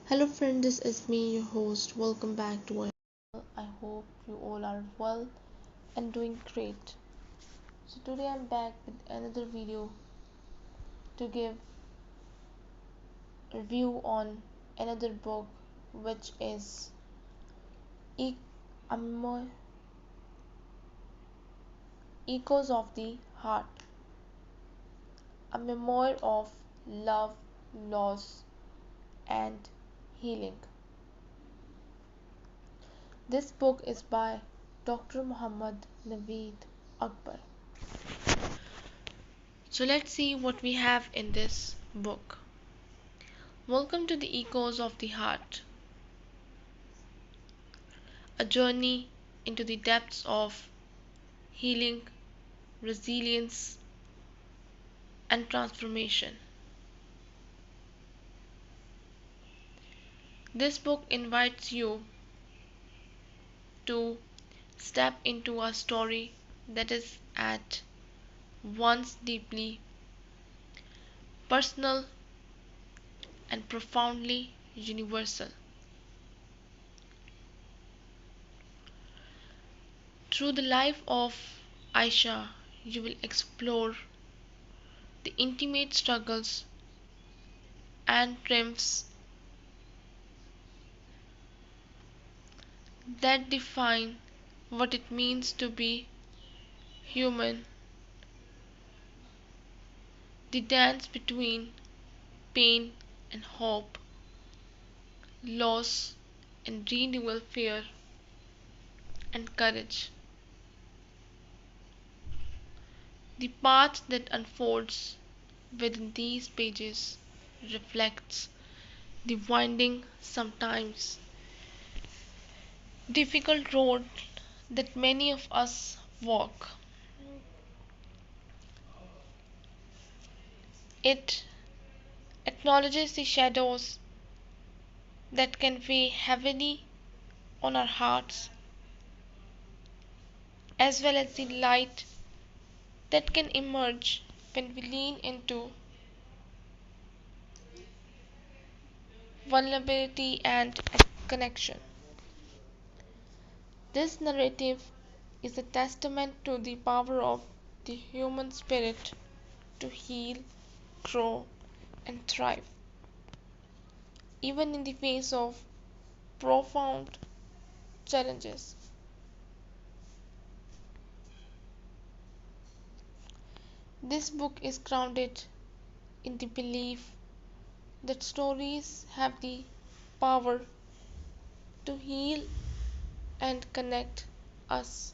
Hello friend, this is me, your host. Welcome back to our channel. I hope you all are well and doing great. So today I'm back with another video to give a review on another book which is e- a Echoes of the Heart, a memoir of love, loss and healing. This book is by Dr. Muhammad Naveed Akbar. So let's see what we have in this book. Welcome to the Echoes of the Heart, a journey into the depths of healing, resilience, and transformation. This book invites you to step into a story that is at once deeply personal and profoundly universal. Through the life of Aisha, you will explore the intimate struggles and triumphs that define what it means to be human, the dance between pain and hope, loss and renewal, fear and courage. The path that unfolds within these pages reflects the winding, sometimes difficult road that many of us walk. It acknowledges the shadows that can weigh heavily on our hearts, as well as the light that can emerge when we lean into vulnerability and connection. This narrative is a testament to the power of the human spirit to heal, grow, and thrive, even in the face of profound challenges. This book is grounded in the belief that stories have the power to heal and connect us.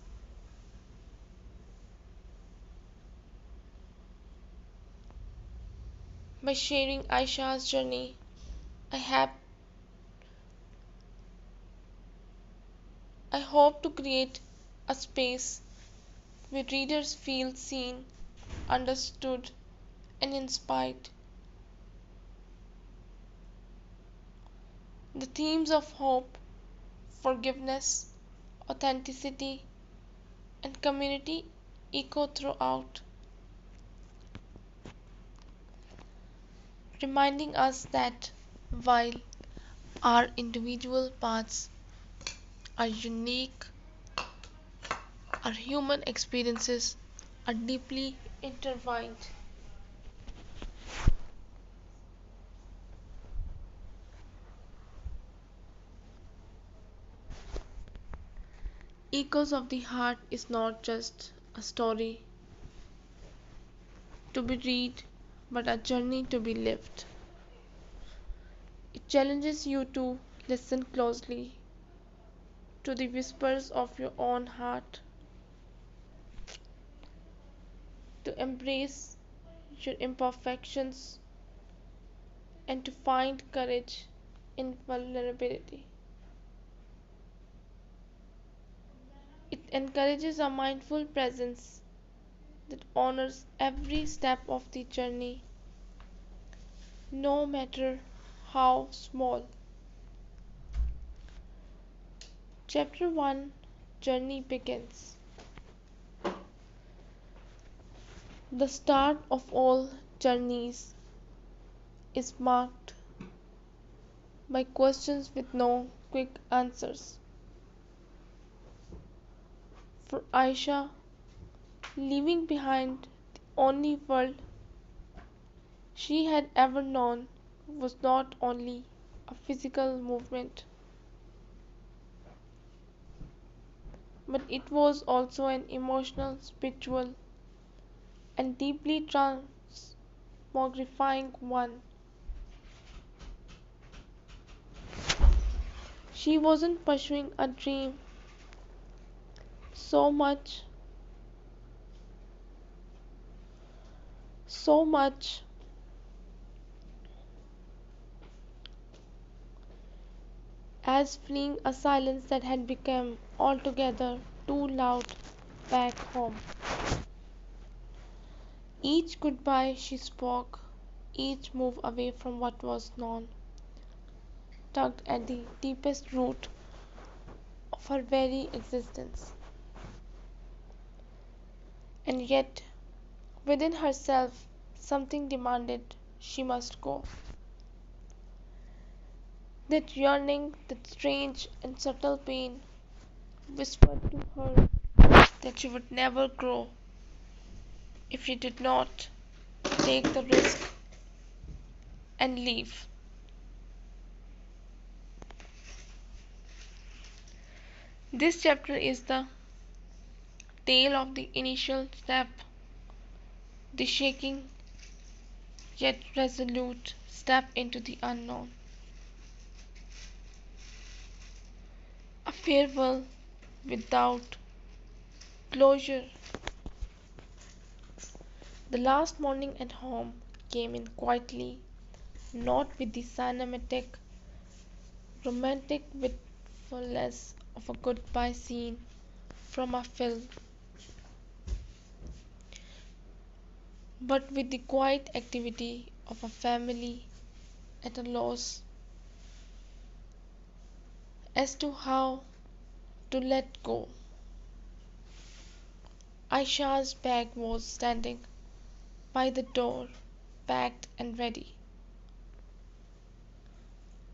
By sharing Aisha's journey, I have I hope to create a space where readers feel seen, understood, and inspired. The themes of hope, forgiveness, authenticity, and community echo throughout, reminding us that while our individual paths are unique, our human experiences are deeply intertwined. Echoes of the Heart is not just a story to be read, but a journey to be lived. It challenges you to listen closely to the whispers of your own heart, to embrace your imperfections, and to find courage in vulnerability. It encourages a mindful presence that honors every step of the journey, no matter how small. Chapter 1, Journey begins. The start of all journeys is marked by questions with no quick answers. For Aisha, leaving behind the only world she had ever known was not only a physical movement, but it was also an emotional, spiritual, and deeply transmogrifying one. She wasn't pursuing a dream so much as fleeing a silence that had become altogether too loud back home. Each goodbye she spoke, each move away from what was known, tugged at the deepest root of her very existence. And yet, within herself, something demanded she must go. That yearning, that strange and subtle pain, whispered to her that she would never grow if she did not take the risk and leave. This chapter is the tale of the initial step, the shaking yet resolute step into the unknown. A farewell without closure. The last morning at home came in quietly, not with the cinematic, romantic wistfulness of a goodbye scene from a film, but with the quiet activity of a family at a loss as to how to let go. Aisha's bag was standing by the door, packed and ready,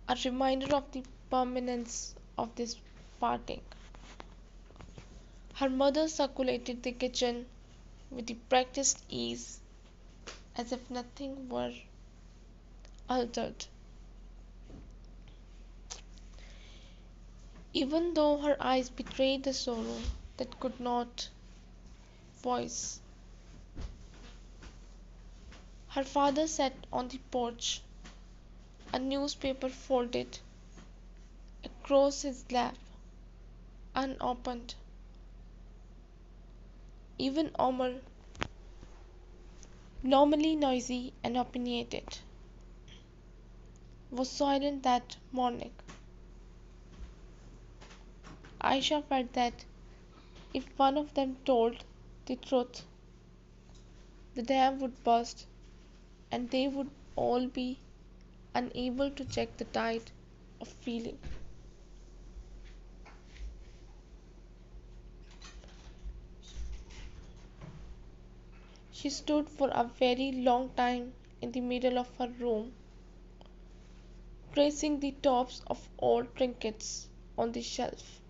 a reminder of the permanence of this parting. Her mother circulated the kitchen with the practiced ease as if nothing were altered, even though her eyes betrayed the sorrow that could not voice. Her father sat on the porch, a newspaper folded across his lap, unopened. Even Omar, normally noisy and opinionated, was silent that morning. Aisha felt that if one of them told the truth, the dam would burst and they would all be unable to check the tide of feeling. She stood for a very long time in the middle of her room, tracing the tops of old trinkets on the shelf,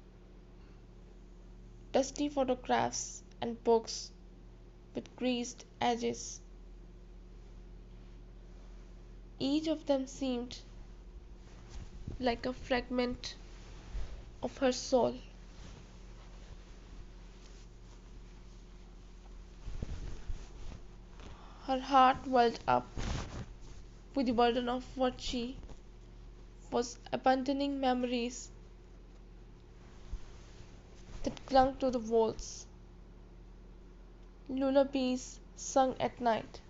dusty photographs and books with greased edges. Each of them seemed like a fragment of her soul. Her heart welled up with the burden of what she was abandoning, memories that clung to the walls, lullabies sung at night,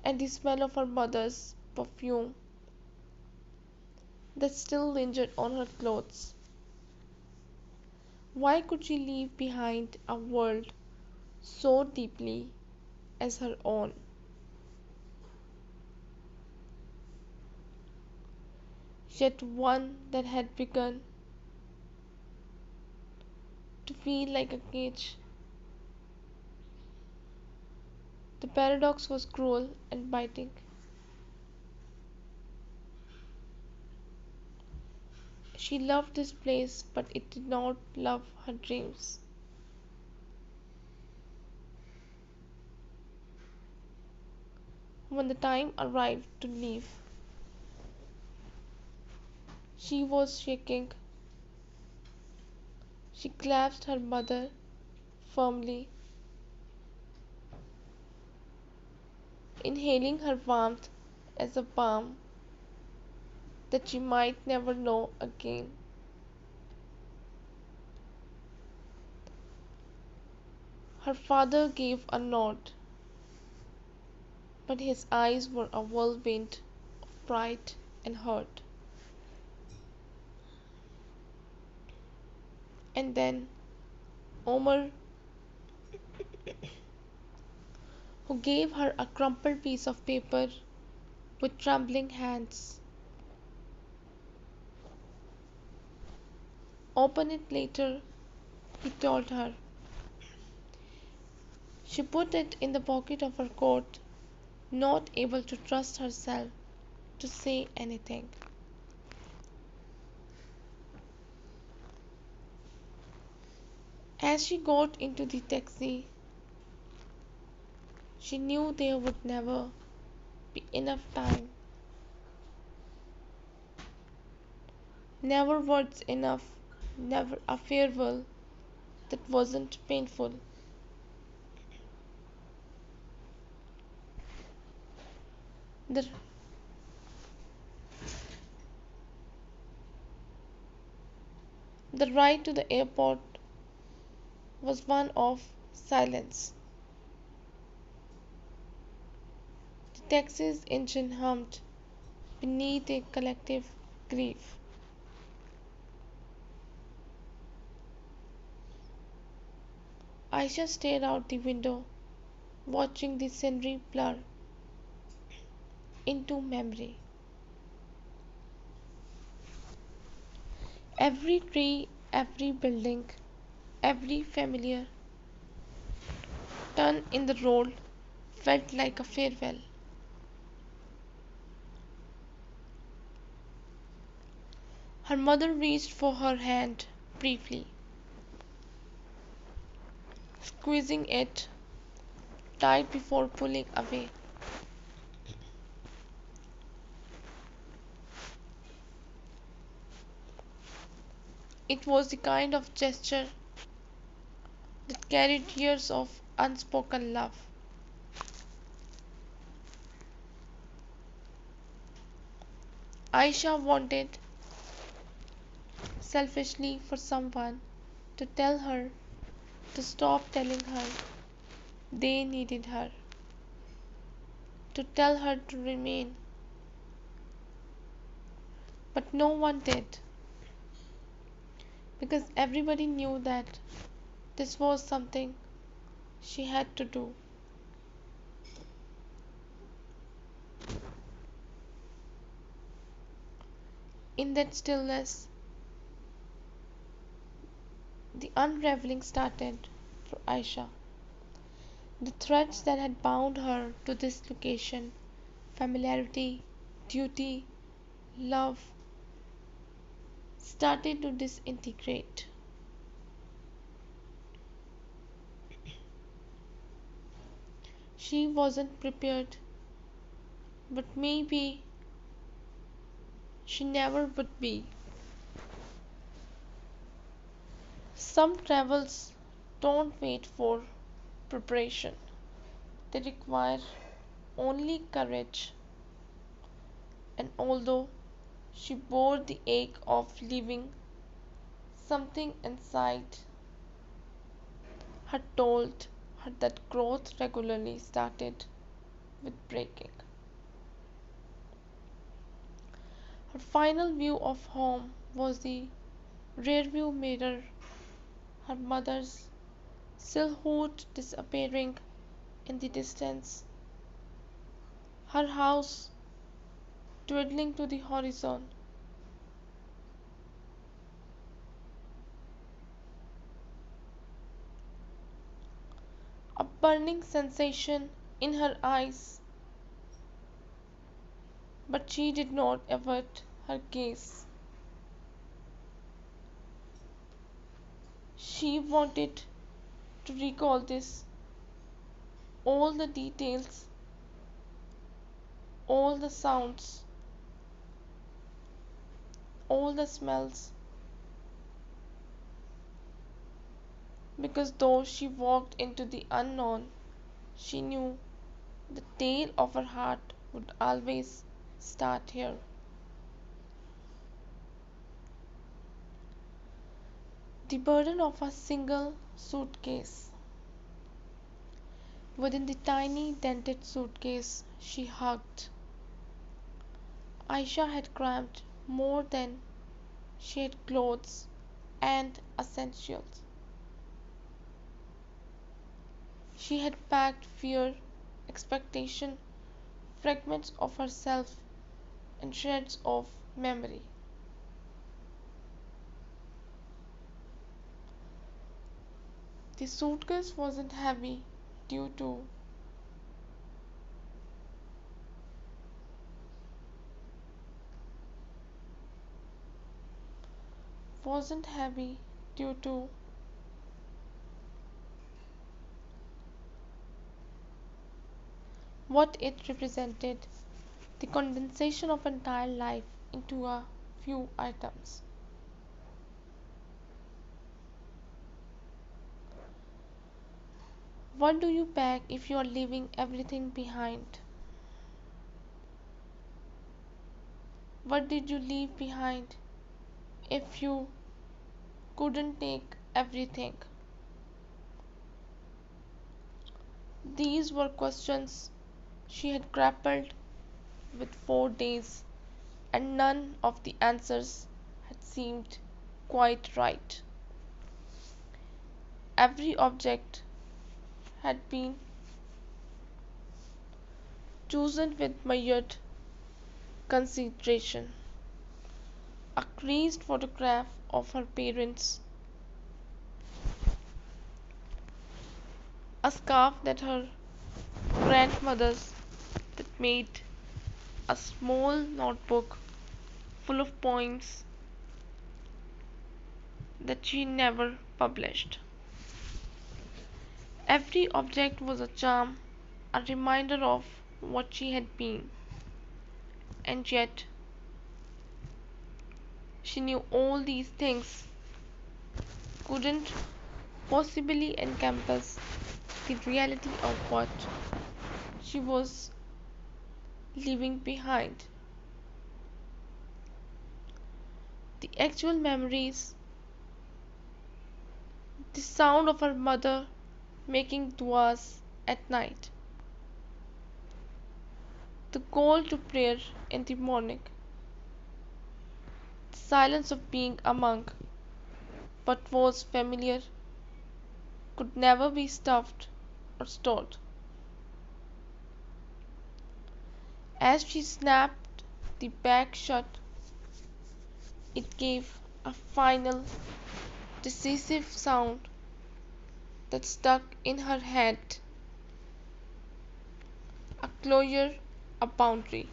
and the smell of her mother's perfume that still lingered on her clothes. Why could she leave behind a world so deeply as her own? Yet one that had begun to feel like a cage. The paradox was cruel and biting. She loved this place, but it did not love her dreams. When the time arrived to leave, she was shaking. She clasped her mother firmly, inhaling her warmth as a balm that she might never know again. Her father gave a nod, but his eyes were a whirlwind of pride and hurt. And then Omar, who gave her a crumpled piece of paper with trembling hands. "Open it later," he told her. She put it in the pocket of her coat, not able to trust herself to say anything. As she got into the taxi, she knew there would never be enough time, never words enough, never a farewell that wasn't painful. The, the ride to the airport was one of silence. The taxi's engine hummed beneath a collective grief. Aisha stared out the window, watching the scenery blur into memory. Every tree, every building, every familiar turn in the road felt like a farewell. Her mother reached for her hand briefly, squeezing it tight before pulling away. It was the kind of gesture that carried years of unspoken love. Aisha wanted selfishly for someone to tell her to stop telling her they needed her, to tell her to remain. But no one did, because everybody knew that this was something she had to do. In that stillness, the unraveling started for Aisha. The threads that had bound her to this location, familiarity, duty, love, started to disintegrate. She wasn't prepared, but maybe she never would be. Some travels don't wait for preparation, they require only courage. And although she bore the ache of leaving, something inside her told her that growth regularly started with breaking. Her final view of home was the rearview mirror, her mother's silhouette disappearing in the distance, her house dwindling to the horizon. A burning sensation in her eyes, but she did not avert her gaze. She wanted to recall this, all the details, all the sounds, all the smells, because though she walked into the unknown, she knew the tale of her heart would always start here. The burden of a single suitcase. Within the tiny dented suitcase she hugged, Aisha had crammed more than she had clothes and essentials. She had packed fear, expectation, fragments of herself, and shreds of memory. The suitcase due to wasn't heavy due to what it represented, the condensation of entire life into a few items. What do you pack if you are leaving everything behind? What did you leave behind if you couldn't take everything? These were questions she had grappled with for days, and none of the answers had seemed quite right. Every object had been chosen with measured consideration. A creased photograph of her parents, a scarf that her grandmother's that made, a small notebook full of poems that she never published. Every object was a charm, a reminder of what she had been, and yet she knew all these things couldn't possibly encompass the reality of what she was leaving behind. The actual memories, the sound of her mother making duas at night, the call to prayer in the morning, the silence of being among what was familiar could never be stuffed or stored. As she snapped the bag shut, it gave a final, decisive sound that stuck in her head, a closure, a boundary,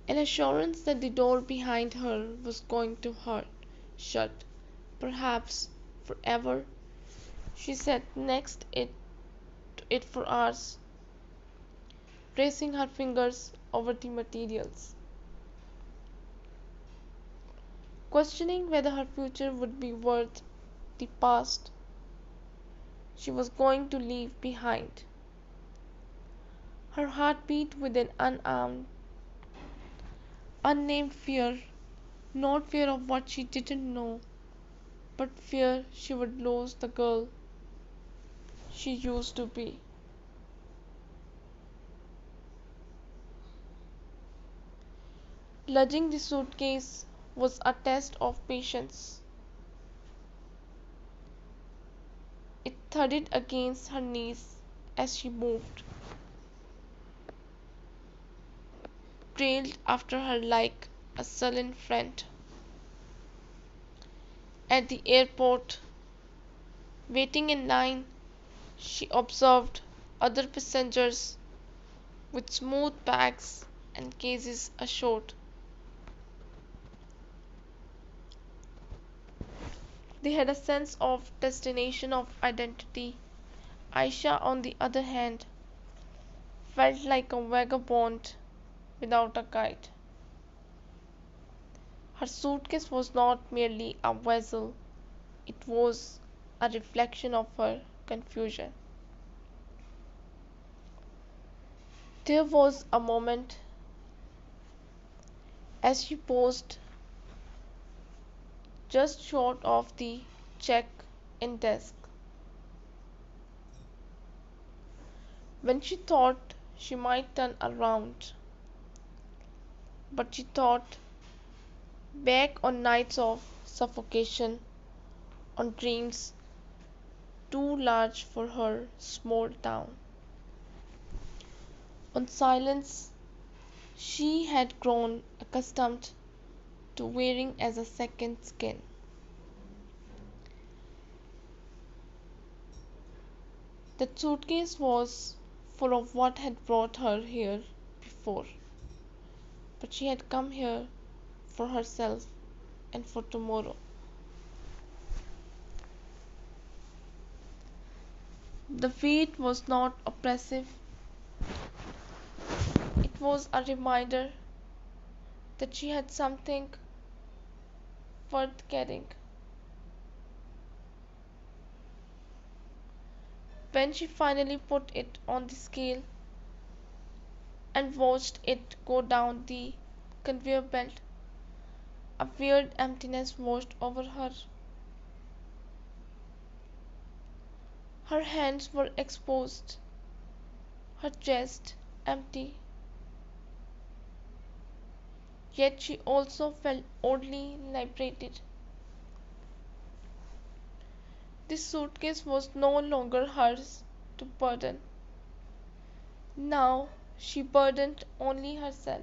an assurance that the door behind her was going to shut, perhaps forever. She sat next to it for hours, tracing her fingers over the materials, questioning whether her future would be worth the past she was going to leave behind. Her heart beat with an unnamed fear, not fear of what she didn't know, but fear she would lose the girl she used to be. Lugging the suitcase was a test of patience. It thudded against her knees as she moved, trailed after her like a sullen friend. At the airport, waiting in line, she observed other passengers with smooth bags and cases ashore. They had a sense of destination, of identity. Aisha, on the other hand, felt like a vagabond without a guide. Her suitcase was not merely a vessel, it was a reflection of her confusion. There was a moment as she paused just short of the check-in desk when she thought she might turn around, but she thought back on nights of suffocation, on dreams too large for her small town, on silence she had grown accustomed to wearing as a second skin. That suitcase was full of what had brought her here before, but she had come here for herself and for tomorrow. The weight was not oppressive, it was a reminder that she had something worth carrying. When she finally put it on the scale and watched it go down the conveyor belt, a weird emptiness washed over her. Her hands were exposed, her chest empty, yet she also felt oddly liberated. This suitcase was no longer hers to burden. Now she burdened only herself.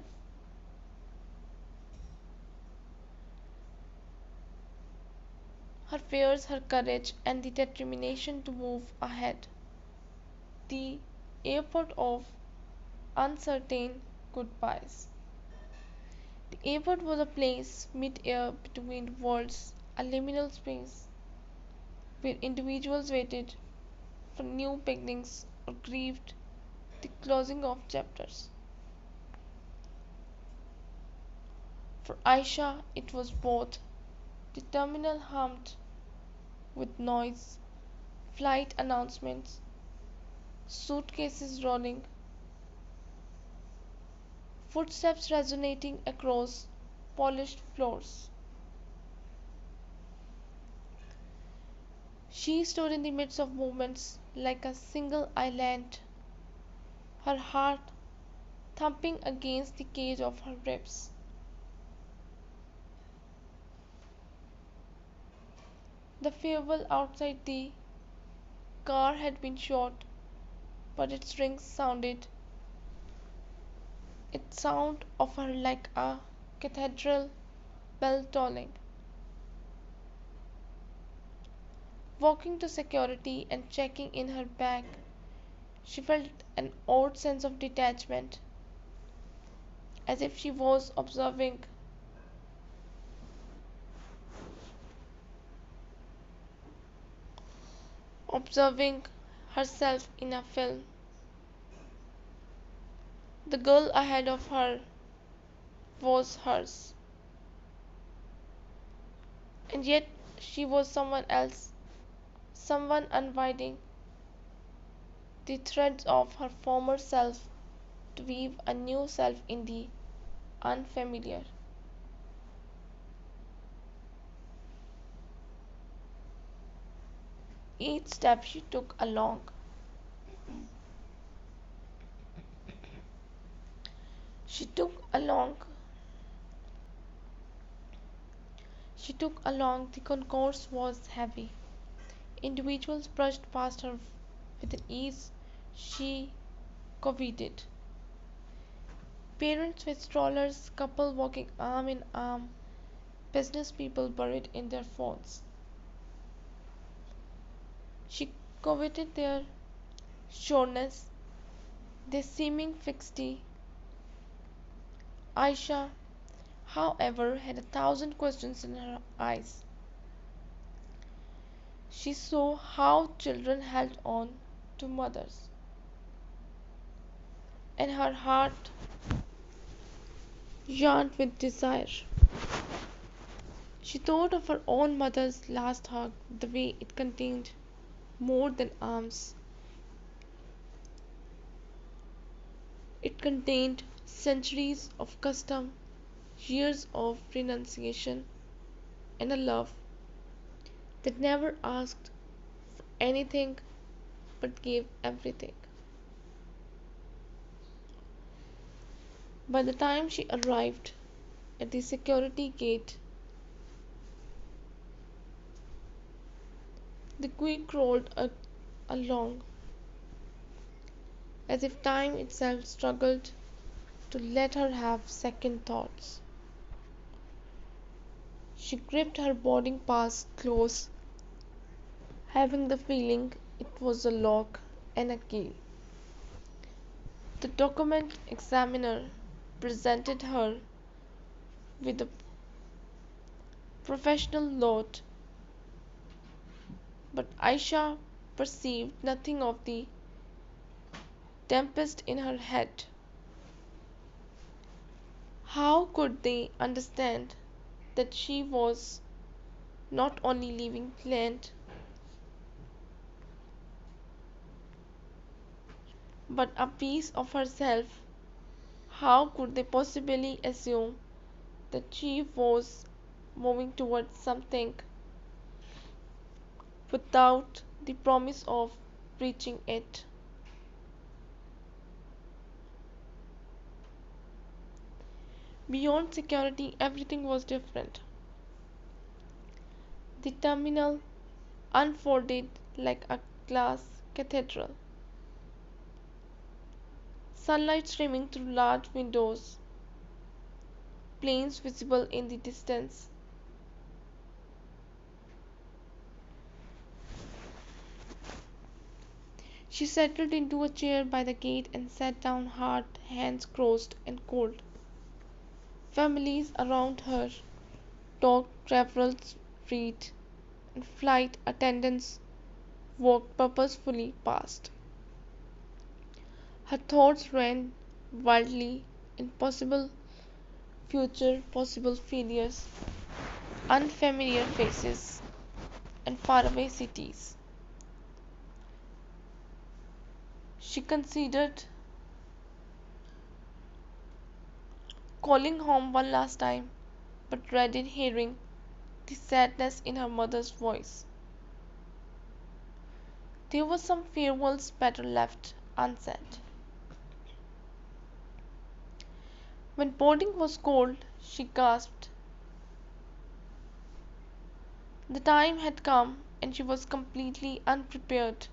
Her fears, her courage, and the determination to move ahead. The airport of uncertain goodbyes. The airport was a place mid-air between worlds, a liminal space where individuals waited for new beginnings or grieved the closing of chapters. For Aisha, it was both. The terminal hummed with noise, flight announcements, suitcases rolling, footsteps resonating across polished floors. She stood in the midst of movements like a single island, her heart thumping against the cage of her ribs. The farewell outside the car had been short, but its rings sounded its sound of her like a cathedral bell tolling. Walking to security and checking in her bag, she felt an odd sense of detachment, as if she was observing herself in a film. The girl ahead of her was hers, and yet she was someone else, someone unwinding the threads of her former self to weave a new self in the unfamiliar. Each step she took along she took along the concourse was heavy. Individuals brushed past her with an ease she coveted. Parents with strollers, couple walking arm in arm, business people buried in their phones. She coveted their sureness, their seeming fixity. Aisha, however, had a thousand questions in her eyes. She saw how children held on to mothers, and her heart yearned with desire. She thought of her own mother's last hug, the way it contained more than arms. It contained centuries of custom, years of renunciation, and a love that never asked for anything but gave everything. By the time she arrived at the security gate, the queue crawled along as if time itself struggled to let her have second thoughts. She gripped her boarding pass close, having the feeling it was a lock and a key. The document examiner presented her with a professional note, but Aisha perceived nothing of the tempest in her head. How could they understand that she was not only leaving land but a piece of herself? How could they possibly assume that she was moving towards something without the promise of reaching it? Beyond security, everything was different. The terminal unfolded like a glass cathedral. Sunlight streaming through large windows, planes visible in the distance. She settled into a chair by the gate and sat down hard, hands crossed and cold. Families around her talked, travelers read, and flight attendants walked purposefully past. Her thoughts ran wildly in possible future, possible failures, unfamiliar faces, and faraway cities. She considered calling home one last time, but dreaded hearing the sadness in her mother's voice. There was some farewells better left unsaid. When boarding was called, she gasped. The time had come, and she was completely unprepared.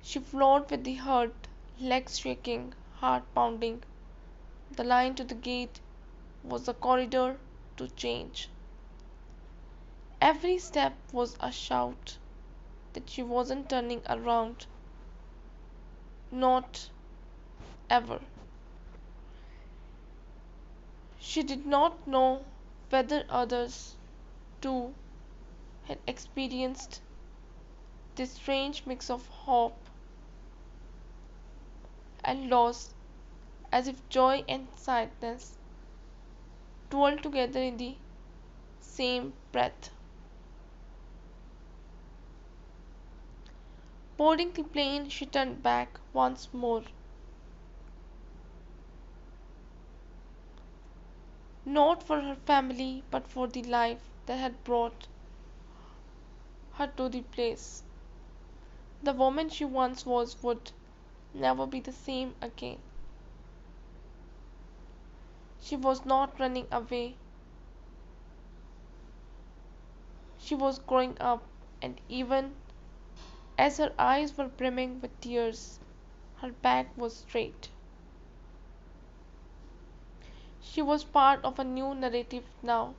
She floored with the hurt, legs shaking, heart pounding. The line to the gate was a corridor to change. Every step was a shout that she wasn't turning around. Not ever. She did not know whether others, too, had experienced this strange mix of hope and loss, as if joy and sadness dwelled together in the same breath. Boarding the plane, she turned back once more, not for her family, but for the life that had brought her to the place. The woman she once was would never be the same again. She was not running away. She was growing up, and even as her eyes were brimming with tears, her back was straight. She was part of a new narrative now,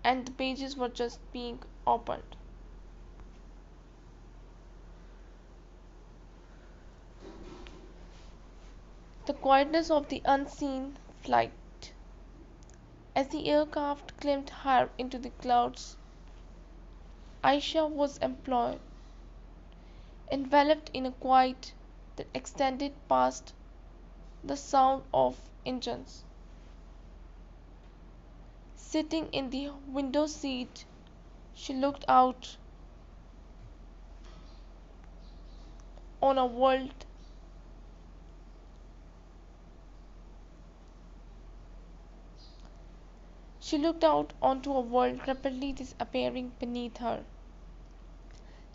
and the pages were just being opened. The quietness of the unseen flight. As the aircraft climbed higher into the clouds, Aisha was enveloped in a quiet that extended past the sound of engines. Sitting in the window seat, she looked out on a world She looked out onto a world rapidly disappearing beneath her.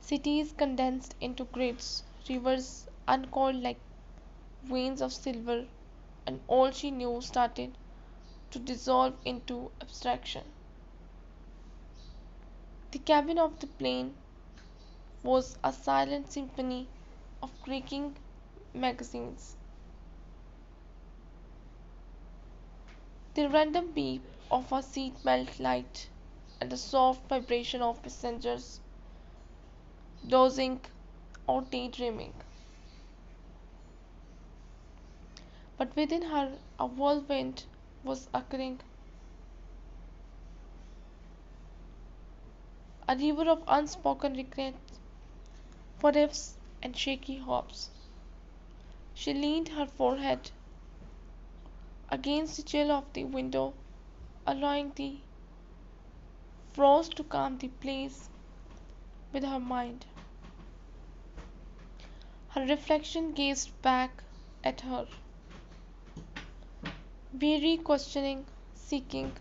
Cities condensed into grids, rivers uncoiled like veins of silver, and all she knew started to dissolve into abstraction. The cabin of the plane was a silent symphony of creaking magazines. The random beep of a seatbelt light and the soft vibration of passengers dozing or daydreaming. But within her a whirlwind was occurring, a river of unspoken regrets, what ifs, and shaky hopes. She leaned her forehead against the chill of the window, allowing the frost to calm the place with her mind. Her reflection gazed back at her, weary, questioning, seeking.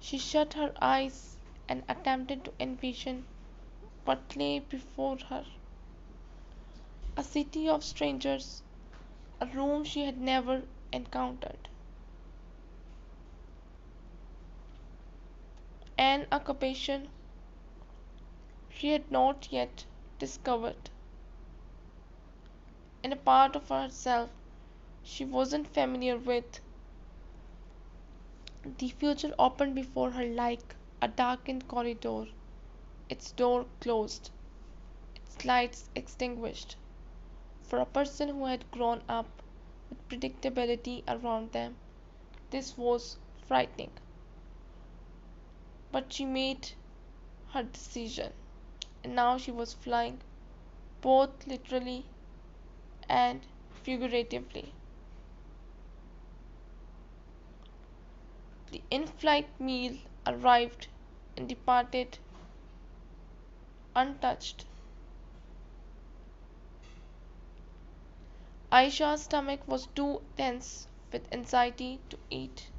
She shut her eyes and attempted to envision what lay before her. A city of strangers, a room she had never encountered, an occupation she had not yet discovered, and a part of herself she wasn't familiar with. The future opened before her like a darkened corridor, its door closed, its lights extinguished. For a person who had grown up with predictability around them, this was frightening. But she made her decision, and now she was flying, both literally and figuratively. The in flight meal arrived and departed untouched. Aisha's stomach was too tense with anxiety to eat.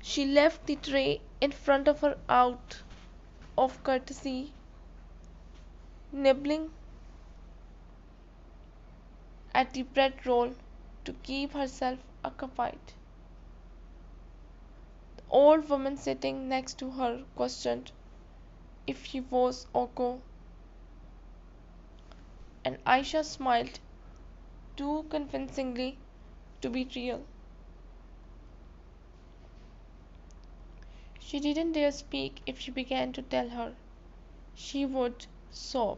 She left the tray in front of her out of courtesy, nibbling at the bread roll to keep herself occupied. The old woman sitting next to her questioned if she was okay, and Aisha smiled too convincingly to be real. She didn't dare speak. If she began to tell her, she would sob.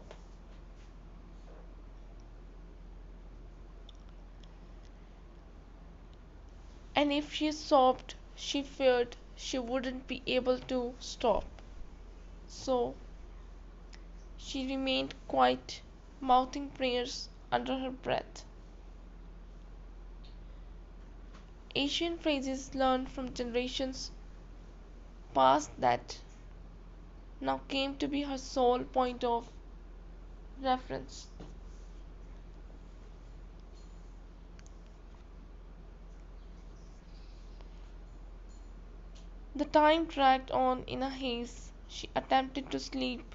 And if she sobbed, she feared she wouldn't be able to stop. So she remained quiet, mouthing prayers under her breath. Asian phrases learned from generations past that now came to be her sole point of reference. The time dragged on in a haze. She attempted to sleep,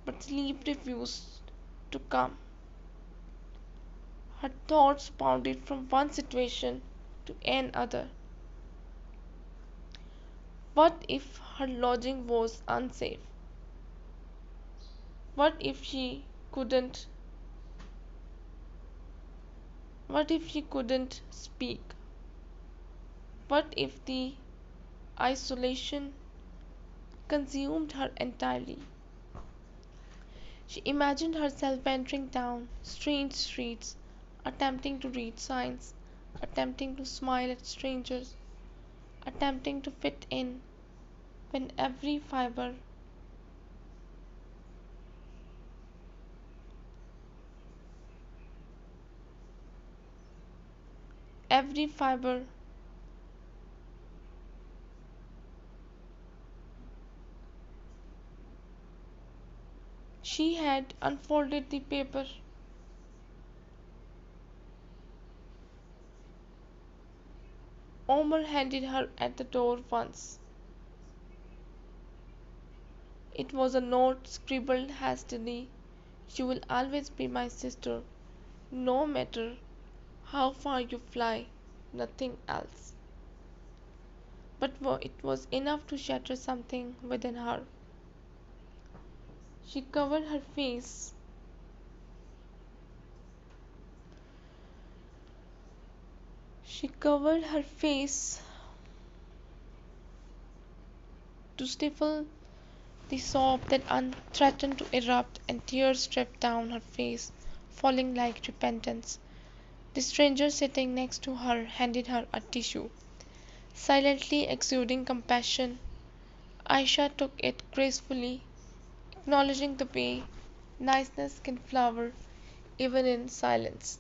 but sleep refused to come. Her thoughts bounded from one situation to another. What if her lodging was unsafe? What if she couldn't what if she couldn't speak? What if the isolation consumed her entirely? She imagined herself wandering down strange streets, attempting to read signs, attempting to smile at strangers, attempting to fit in, when every fiber she had unfolded the paper. Omar handed her at the door once. It was a note scribbled hastily. You will always be my sister, no matter how far you fly, nothing else. But it was enough to shatter something within her. She covered her face. She covered her face to stifle the sob that threatened to erupt, and tears dripped down her face, falling like repentance. The stranger sitting next to her handed her a tissue, silently exuding compassion. Aisha took it gracefully, acknowledging the way niceness can flower even in silence.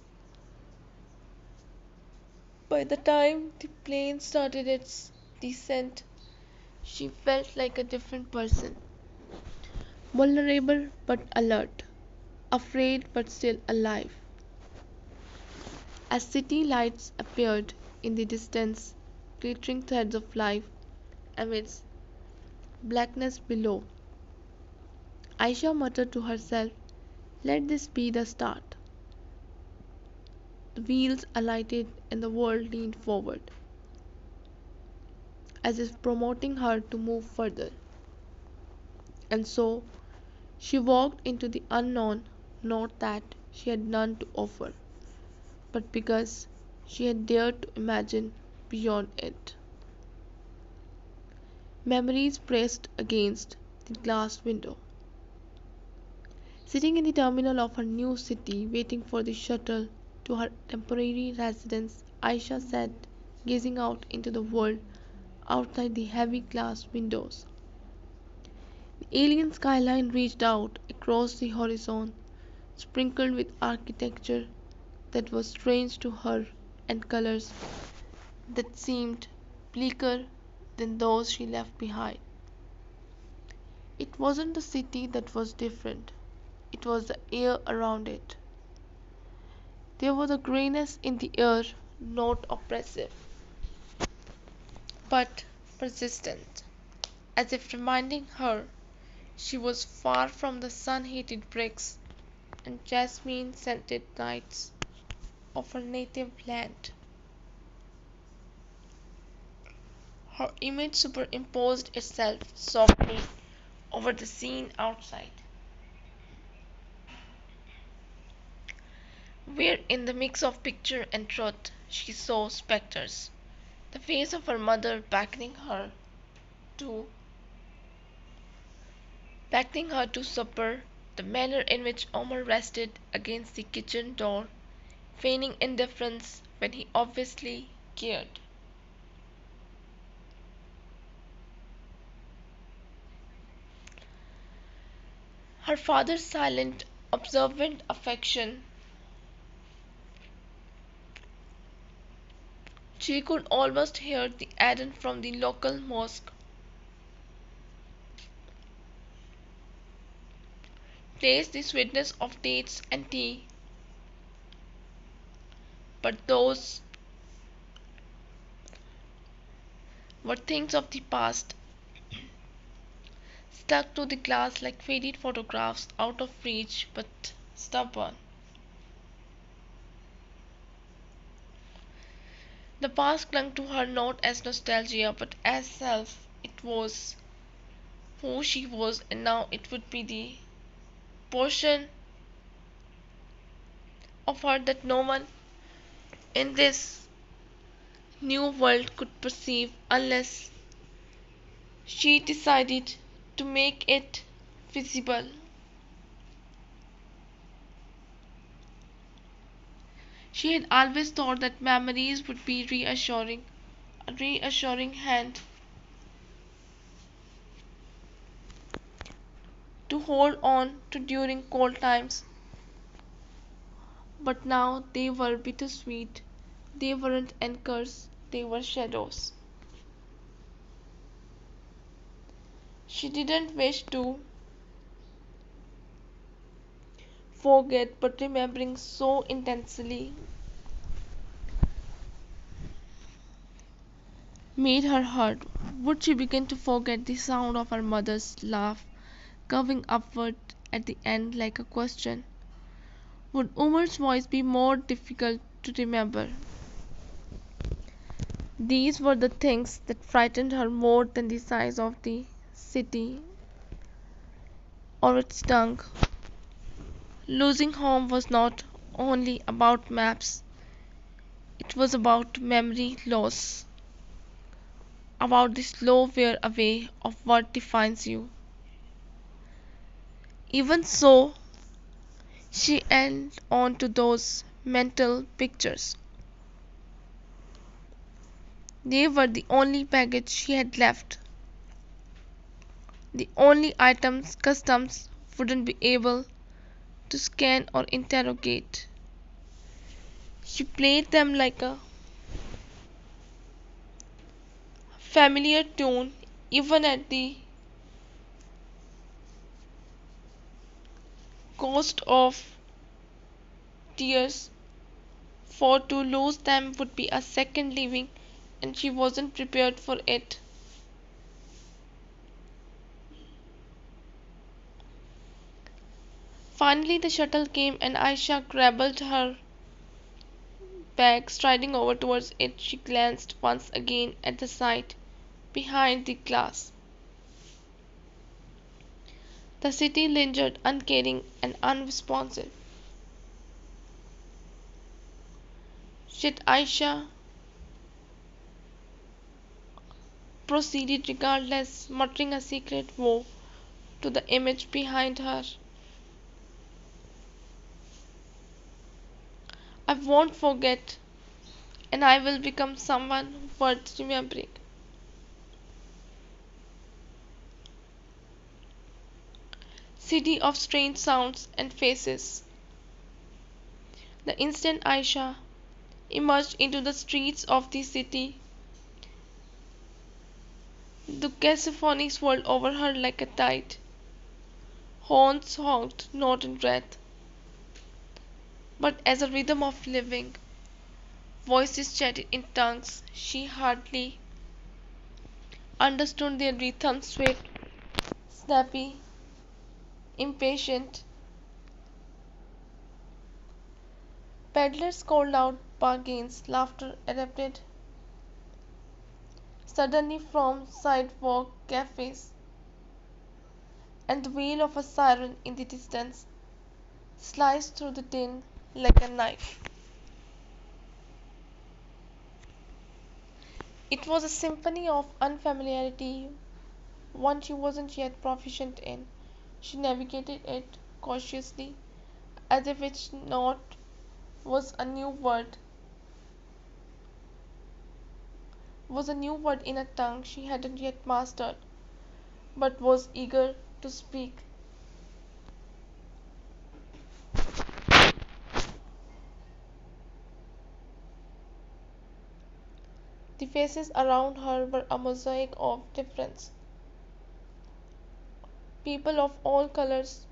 By the time the plane started its descent, she felt like a different person, vulnerable but alert, afraid but still alive. As city lights appeared in the distance, glittering threads of life amidst blackness below, Aisha muttered to herself, let this be the start. The wheels alighted and the world leaned forward, as if promoting her to move further. And so she walked into the unknown, not that she had none to offer, but because she had dared to imagine beyond it. Memories pressed against the glass window. Sitting in the terminal of her new city, waiting for the shuttle to her temporary residence, Aisha sat gazing out into the world outside the heavy glass windows. The alien skyline reached out across the horizon, sprinkled with architecture that was strange to her and colors that seemed bleaker than those she left behind. It wasn't the city that was different, it was the air around it. There was a grayness in the air, not oppressive, but persistent, as if reminding her she was far from the sun-heated bricks and jasmine-scented nights of her native land. Her image superimposed itself softly over the scene outside, where in the mix of picture and truth she saw spectres. The face of her mother to beckoning her to supper, the manner in which Omar rested against the kitchen door, feigning indifference when he obviously cared. Her father's silent, observant affection. She could almost hear the adhan from the local mosque, taste the sweetness of dates and tea, but those were things of the past, stuck to the glass like faded photographs, out of reach but stubborn. The past clung to her not as nostalgia but as self. It was who she was, and now it would be the portion of her that no one in this new world could perceive unless she decided to make it visible. She had always thought that memories would be reassuring, a reassuring hand to hold on to during cold times. But now they were bittersweet. They weren't anchors, they were shadows. She didn't wish to forget, but remembering so intensely made her hurt. Would she begin to forget the sound of her mother's laugh curving upward at the end like a question? Would Umar's voice be more difficult to remember? These were the things that frightened her more than the size of the city or its tongue. Losing home was not only about maps, it was about memory loss, about the slow wear away of what defines you. Even so, she held on to those mental pictures. They were the only baggage she had left, the only items customs wouldn't be able to scan or interrogate. She played them like a familiar tune, even at the cost of tears, for to lose them would be a second living, and she wasn't prepared for it. Finally, the shuttle came, and Aisha grabbed her bag. Striding over towards it, she glanced once again at the sight behind the glass. The city lingered, uncaring and unresponsive. Yet Aisha proceeded regardless, muttering a secret woe to the image behind her. I won't forget, and I will become someone worth remembering. City of strange sounds and faces. The instant Aisha emerged into the streets of the city, the cacophony swirled over her like a tide. Horns honked not in wrath, but as a rhythm of living. Voices chatted in tongues she hardly understood, their rhythm swift, snappy, impatient. Peddlers called out bargains, laughter erupted suddenly from sidewalk cafes, and the wail of a siren in the distance sliced through the din like a knife. It was a symphony of unfamiliarity, one she wasn't yet proficient in. She navigated it cautiously, as if each note was a new word, in a tongue she hadn't yet mastered, but was eager to speak. The faces around her were a mosaic of difference. People of all colors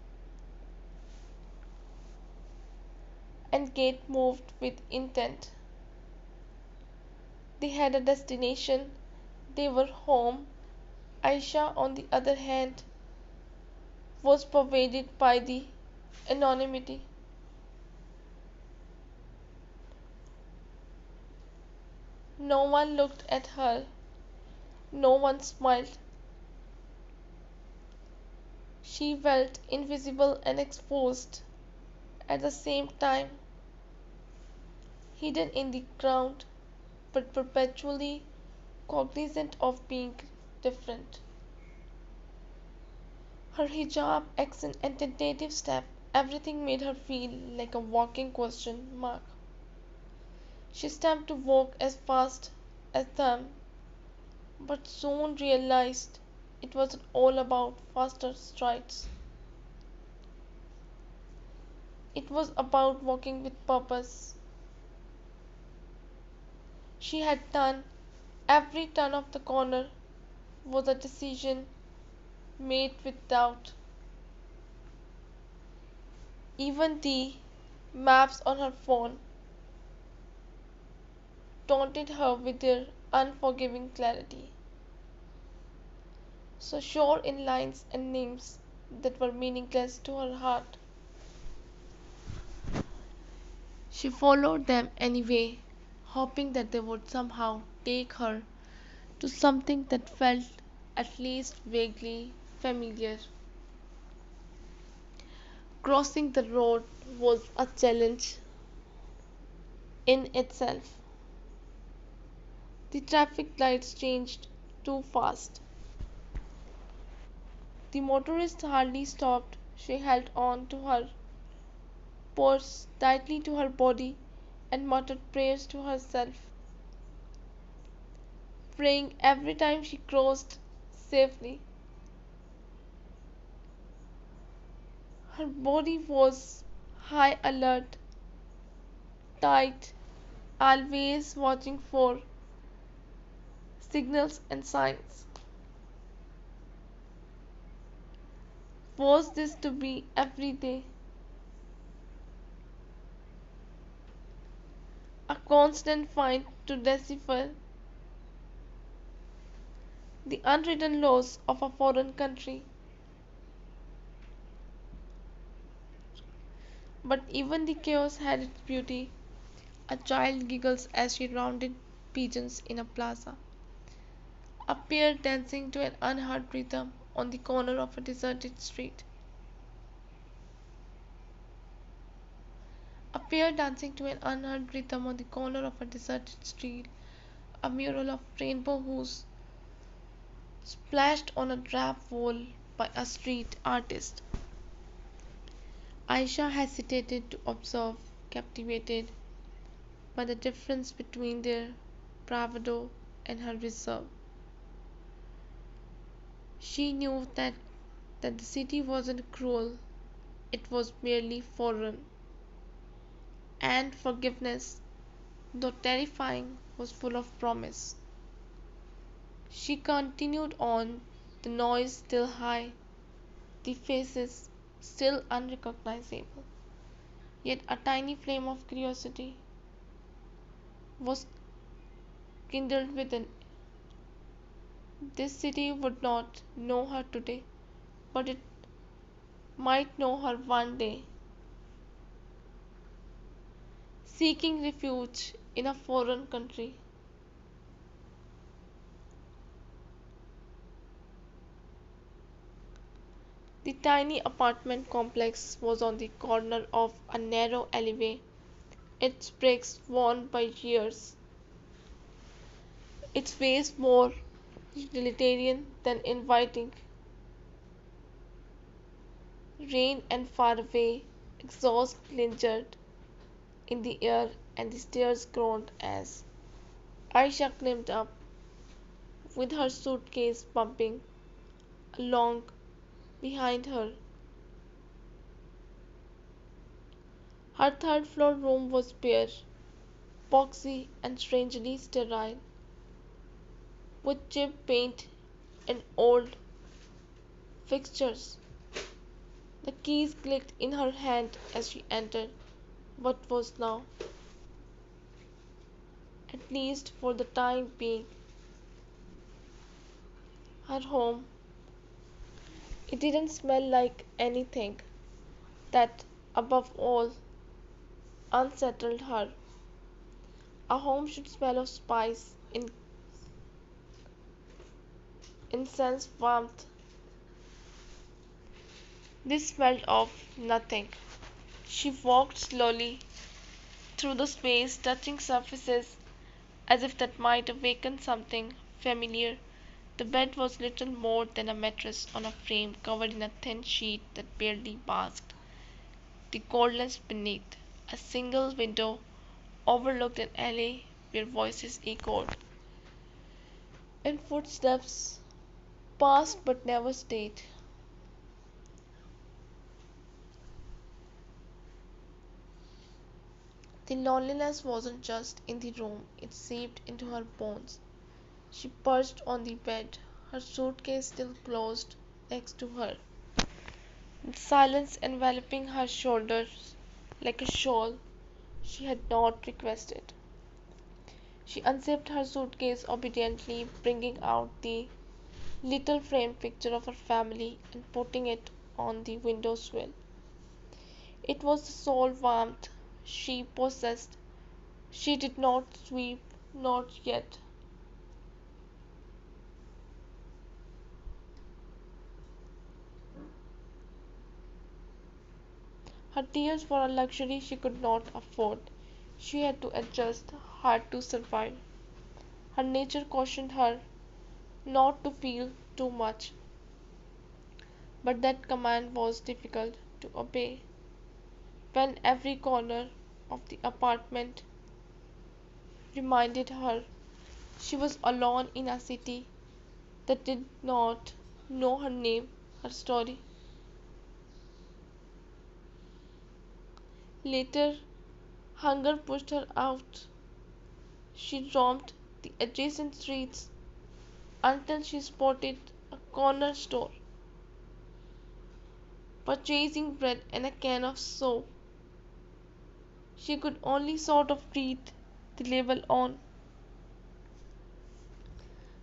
and gait moved with intent. They had a destination. They were home. Aisha, on the other hand, was pervaded by the anonymity. No one looked at her. No one smiled. She felt invisible and exposed at the same time, hidden in the ground, but perpetually cognizant of being different. Her hijab, accent, and tentative step, everything made her feel like a walking question mark. She stamped to walk as fast as them, but soon realized it wasn't all about faster strides. It was about walking with purpose. She had done every turn of the corner was a decision made with doubt. Even the maps on her phone taunted her with their unforgiving clarity. So sure in lines and names that were meaningless to her heart. She followed them anyway, hoping that they would somehow take her to something that felt at least vaguely familiar. Crossing the road was a challenge in itself. The traffic lights changed too fast. The motorist hardly stopped. She held on to her purse tightly to her body and muttered prayers to herself, praying every time she crossed safely. Her body was high alert, tight, always watching for signals and signs. Was this to be every day? A constant fight to decipher the unwritten laws of a foreign country. But even the chaos had its beauty. A child giggles as she rounded pigeons in a plaza. A pair dancing to an unheard rhythm on the corner of a deserted street. A pair dancing to an unheard rhythm on the corner of a deserted street. A mural of rainbow hues splashed on a drab wall by a street artist. Aisha hesitated to observe, captivated by the difference between their bravado and her reserve. She knew that the city wasn't cruel, it was merely foreign, and forgiveness, though terrifying, was full of promise. She continued on, the noise still high, the faces still unrecognizable. Yet a tiny flame of curiosity was kindled within. This city would not know her today, but it might know her one day. Seeking refuge in a foreign country. The tiny apartment complex was on the corner of a narrow alleyway, its bricks worn by years, its face more utilitarian than inviting. Rain and far away exhaust lingered in the air and the stairs groaned as Aisha climbed up with her suitcase bumping along behind her. Her third floor room was bare, boxy and strangely sterile, with chipped paint and old fixtures. The keys clicked in her hand as she entered what was now, at least for the time being, her home. It didn't smell like anything that, above all, unsettled her. A home should smell of spice, incense, warmth. This smelled of nothing. She walked slowly through the space, touching surfaces as if that might awaken something familiar. The bed was little more than a mattress on a frame covered in a thin sheet that barely masked the coldness beneath. A single window overlooked an alley where voices echoed, and footsteps passed but never stayed. The loneliness wasn't just in the room, it seeped into her bones. She perched on the bed, her suitcase still closed next to her, with silence enveloping her shoulders like a shawl she had not requested. She unzipped her suitcase obediently, bringing out the little framed picture of her family and putting it on the window sill. It was the sole warmth she possessed. She did not weep, not yet. Her tears were a luxury she could not afford. She had to adjust, hard to survive. Her nature cautioned her not to feel too much, but that command was difficult to obey when every corner of the apartment reminded her she was alone in a city that did not know her name, her story. Later, hunger pushed her out. She roamed the adjacent streets until she spotted a corner store, purchasing bread and a can of soap. She could only sort of read the label on.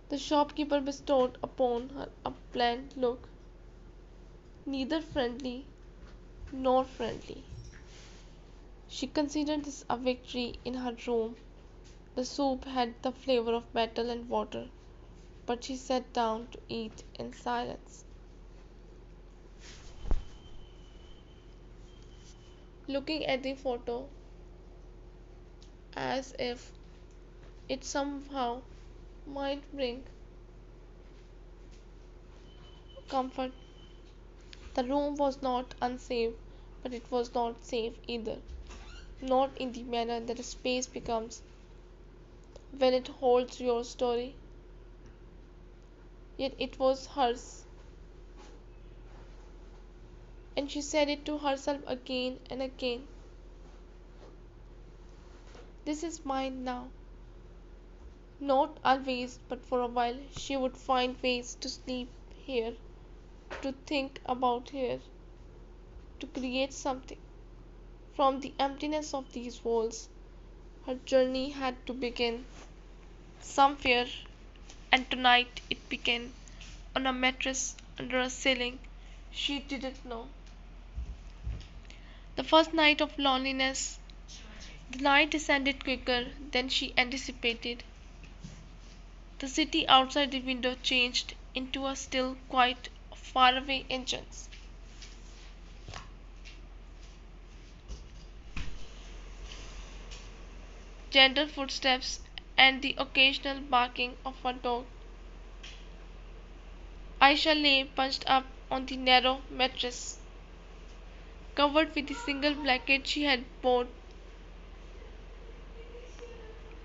The shopkeeper bestowed upon her a bland look, neither friendly nor friendly. She considered this a victory in her room. The soup had the flavor of metal and water, but she sat down to eat in silence, looking at the photo as if it somehow might bring comfort. The room was not unsafe, but it was not safe either. Not in the manner that a space becomes when it holds your story. Yet it was hers, and she said it to herself again and again. This is mine now. Not always, but for a while she would find ways to sleep here, to think about here, to create something. From the emptiness of these walls, her journey had to begin somewhere, and tonight it began on a mattress under a ceiling she didn't know. The first night of loneliness, the night descended quicker than she anticipated. The city outside the window changed into a still, quiet, faraway engines. Gentle footsteps and the occasional barking of a dog. Aisha lay punched up on the narrow mattress, covered with the single blanket she had bought,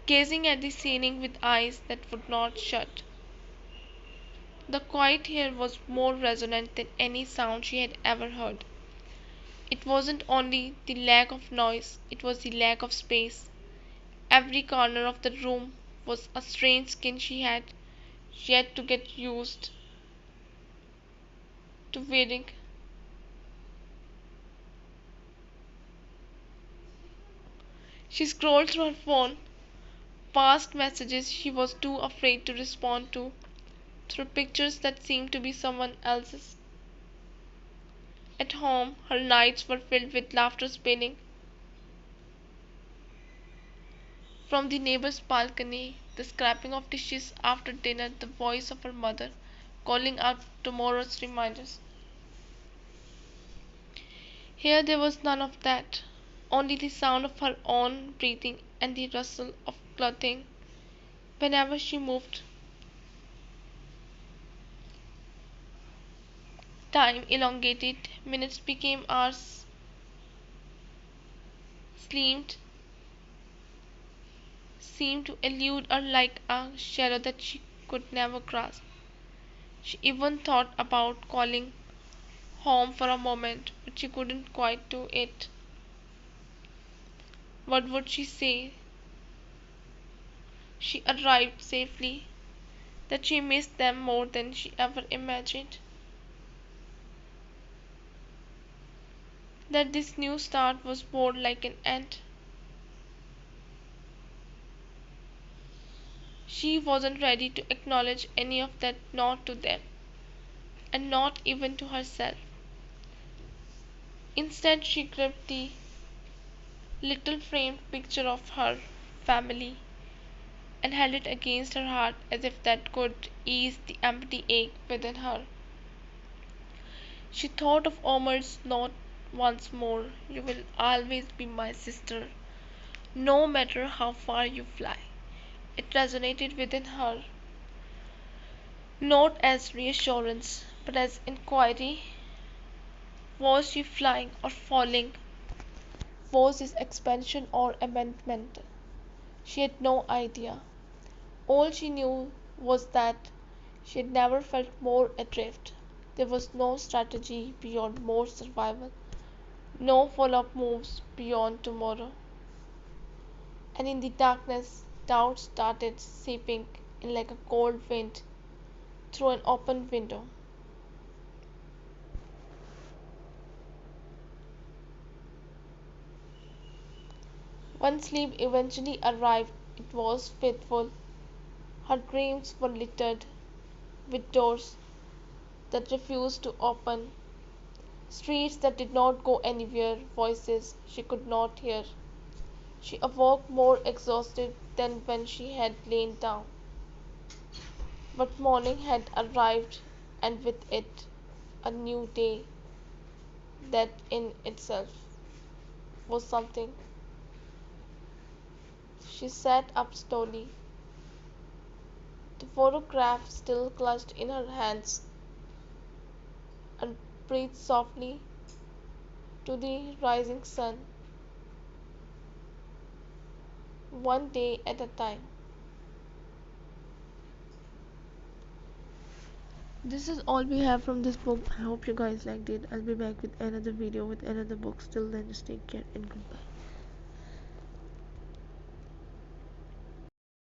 gazing at the ceiling with eyes that would not shut. The quiet here was more resonant than any sound she had ever heard. It wasn't only the lack of noise, it was the lack of space. Every corner of the room was a strange skin she had yet to get used to wearing. She scrolled through her phone, past messages she was too afraid to respond to, through pictures that seemed to be someone else's. At home, her nights were filled with laughter spilling from the neighbor's balcony, the scraping of dishes after dinner, the voice of her mother calling out tomorrow's reminders. Here there was none of that, only the sound of her own breathing and the rustle of clothing whenever she moved. Time elongated, minutes became hours, seemed seemed to elude her like a shadow that she could never grasp. She even thought about calling home for a moment, but she couldn't quite do it. What would she say? She arrived safely, that she missed them more than she ever imagined, that this new start was more like an end. She wasn't ready to acknowledge any of that, not to them, and not even to herself. Instead, she gripped the little framed picture of her family and held it against her heart as if that could ease the empty ache within her. She thought of Omar's note once more: "You will always be my sister, no matter how far you fly." It resonated within her, not as reassurance, but as inquiry. Was she flying or falling? Was this expansion or abandonment? She had no idea. All she knew was that she had never felt more adrift. There was no strategy beyond more survival, no follow-up moves beyond tomorrow. And in the darkness, doubt started seeping in like a cold wind through an open window. When sleep eventually arrived, it was faithful. Her dreams were littered with doors that refused to open, streets that did not go anywhere, voices she could not hear. She awoke more exhausted than when she had lain down. But morning had arrived, and with it a new day that in itself was something. She sat up slowly, the photograph still clutched in her hands, and breathed softly to the rising sun, one day at a time. This is all we have from this book. I hope you guys liked it. I'll be back with another video with another book. Till then, just take care and goodbye.